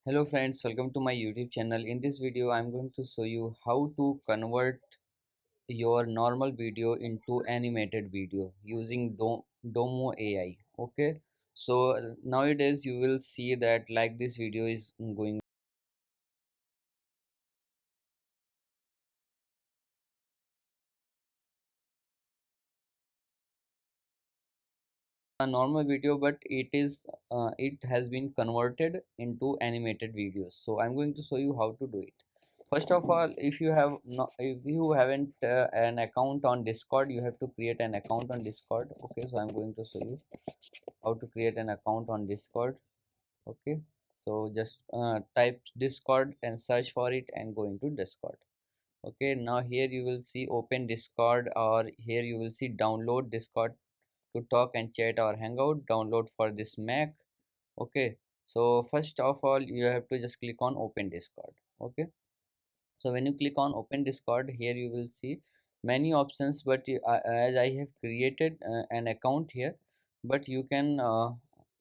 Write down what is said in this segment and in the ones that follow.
Hello friends, welcome to my YouTube channel. In this video, I'm going to show you how to convert your normal video into animated video using Domo AI. Okay, so nowadays you will see that like this video is going a normal video, but it has been converted into animated videos. So I'm going to show you how to do it. First of all, if you haven't an account on Discord, you have to create an account on Discord. Okay, so I'm going to show you how to create an account on Discord. Okay, so just type Discord and search for it and go into Discord. Okay, now here you will see open Discord, or here you will see download Discord to talk and chat or hangout. Download for this Mac. Okay, so first of all you have to just click on open Discord. Okay, so when you click on open Discord, here you will see many options, but as I have created an account here, but you can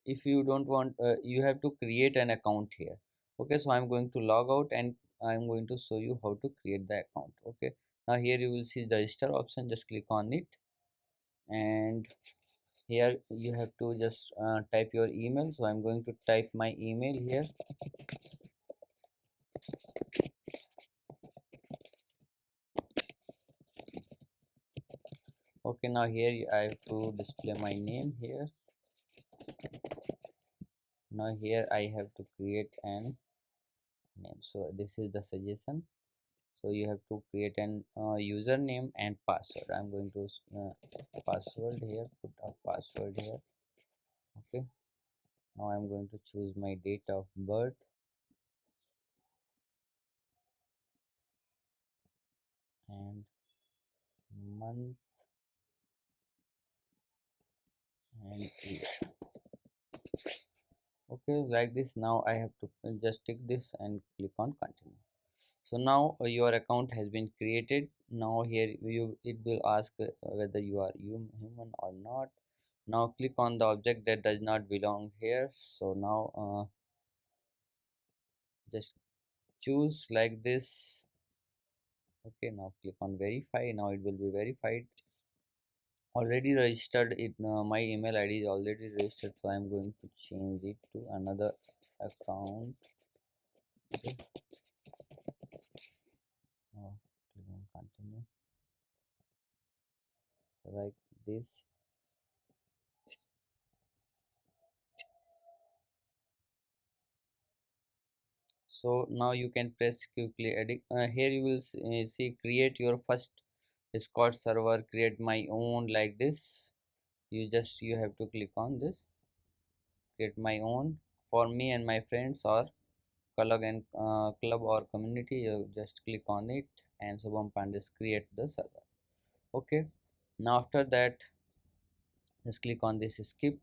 if you don't want, you have to create an account here. Okay, so I'm going to log out and I'm going to show you how to create the account. Okay, now here you will see the register option, just click on it, and here you have to just type your email. So I'm going to type my email here. Okay, now here I have to display my name here. Now here I have to create an name, so this is the suggestion. So you have to create an username and password. I'm going to password here, put a password here. Okay, now I'm going to choose my date of birth and month and year. Okay, like this. Now I have to just tick this and click on continue. So now your account has been created. Now here it will ask whether you are human or not. Now click on the object that does not belong here. So now just choose like this. Okay, now click on verify. Now it will be verified. Already registered it. My email ID is already registered, so I'm going to change it to another account. Okay, now click on continue, like this. So now you can press quickly edit. Here you will see create your first Discord server, create my own, like this. You have to click on this, create my own for me and my friends, or club or community. You just click on it and Subham Pandis create the server. Okay, now after that just click on this skip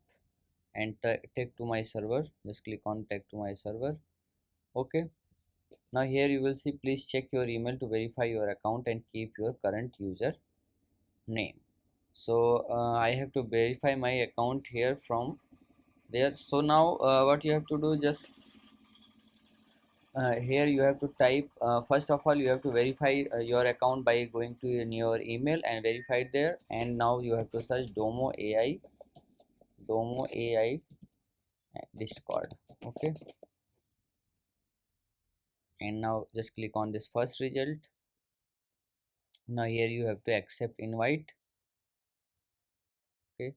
and take to my server. Just click on take to my server. Okay, now here you will see please check your email to verify your account and keep your current user name. So I have to verify my account here from there. So now what you have to do, just here you have to type, first of all you have to verify your account by going to your email and verify it there, and now you have to search Domo AI Discord. Okay, and now just click on this first result. Now here you have to accept invite. Okay,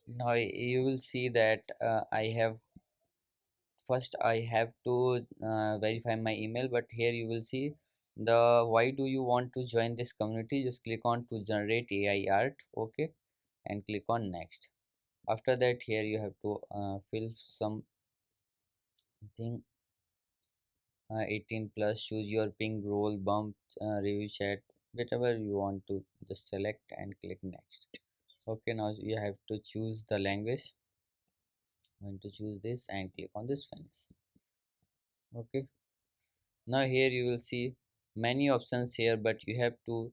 now you will see that I have to verify my email, but here you will see the why do you want to join this community. Just click on to generate AI art. Okay, and click on next. After that here you have to fill something, 18 plus, choose your ping role, bump, review chat, whatever you want to, just select and click next. Okay, now you have to choose the language. I'm going to choose this and click on this finish. Okay, now here you will see many options here, but you have to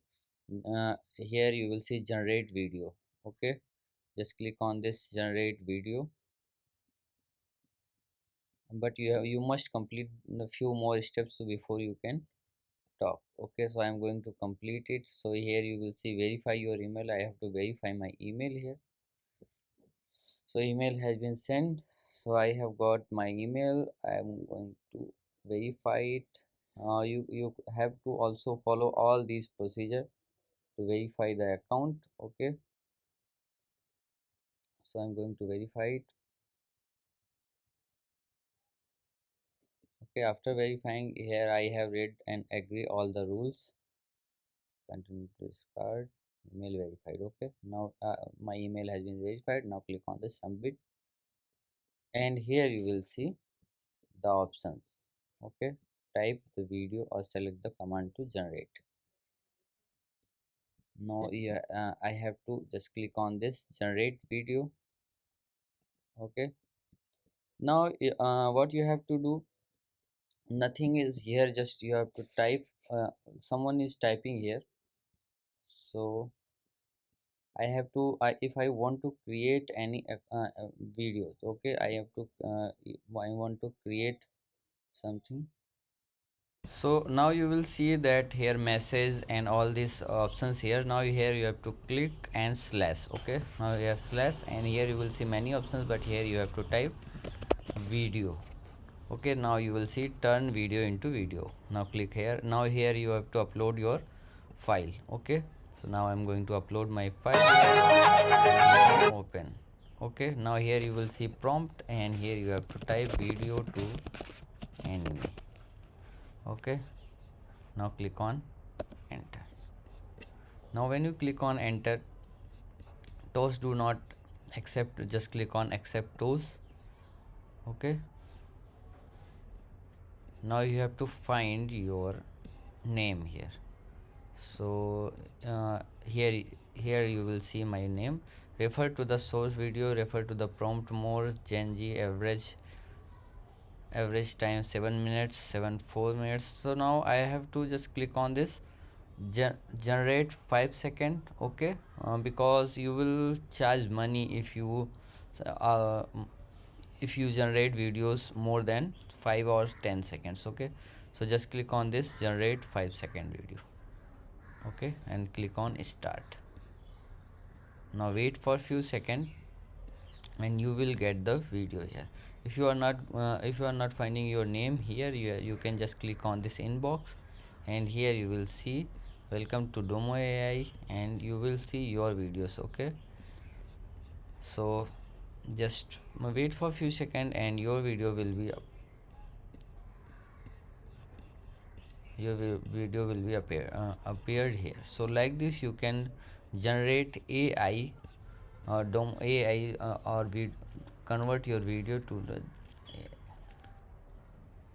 here you will see generate video. Okay, just click on this generate video. but you must complete a few more steps before you can talk. Okay, so I'm going to complete it. So here you will see verify your email. I have to verify my email here. So email has been sent, so I have got my email. I am going to verify it. You have to also follow all these procedure to verify the account. Okay, so I'm going to verify it. Okay, after verifying here, I have read and agree all the rules. Continue to discard. Email verified. Okay, now my email has been verified. Now click on the submit, and here you will see the options. Okay, type the video or select the command to generate. Now yeah, I have to just click on this generate video. Okay, now what you have to do, nothing is here, just you have to type. Someone is typing here, so I have to, if I want to create any videos, okay, I have to I want to create something. So now you will see that here message and all these options here. Now here you have to click and slash. Okay, now here slash, and here you will see many options, but here you have to type video. Okay, now you will see turn video into video. Now click here. Now here you have to upload your file. Okay, so now I'm going to upload my file. Open. Okay, now here you will see prompt, and here you have to type video to anime. Okay, now click on enter. Now when you click on enter, toes do not accept, just click on accept toes. Okay, now you have to find your name here. So here you will see my name. Refer to the source video, refer to the prompt more. Gen G average time 7 minutes, 4 minutes. So now I have to just click on this generate 5 second. Okay, because you will charge money uh, if you generate videos more than 5 or 10 seconds. Okay, so just click on this generate 5 second video. Okay, and click on start. Now wait for few seconds and you will get the video here. If you are not finding your name here, you can just click on this inbox, and here you will see welcome to Domo AI, and you will see your videos. Okay, so just wait for few seconds and your video will be up. Video will be appeared here. So like this you can generate AI, Domo AI, or convert your video to the